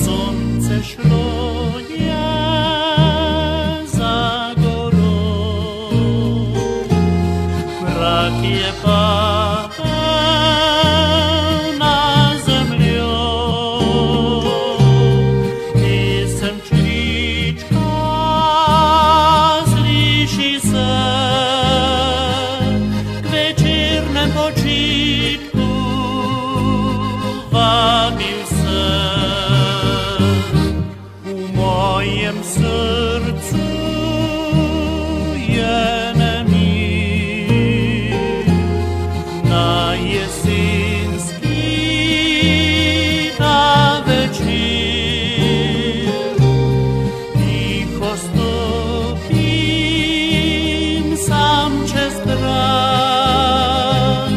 Słońce szluje za górą, mrak je pada na zemlju i semčlička sliši se k večernem počitku, vabim se. U mojem srcu je nemir na jesenski ta večer. Tiho stopim sam čez trak,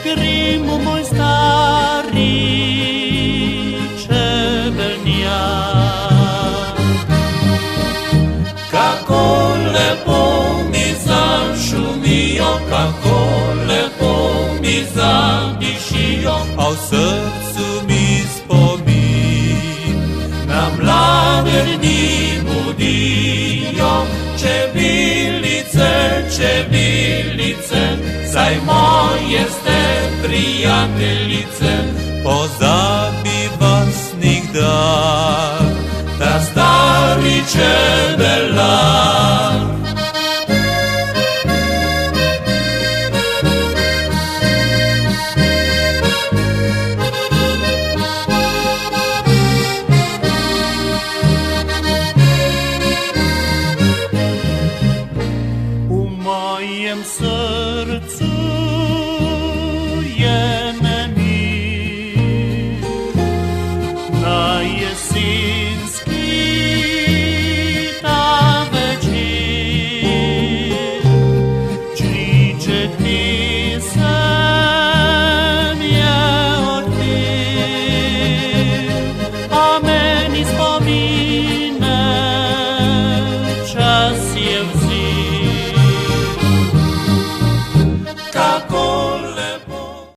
Krimu moj stari čebelnjak. Kako lepo mi zašumijo, kako lepo mi zadišijo, a v srcu mi spomin na mlade dni budijo. Čebelice, čebelice, saj moje ste prijateljice,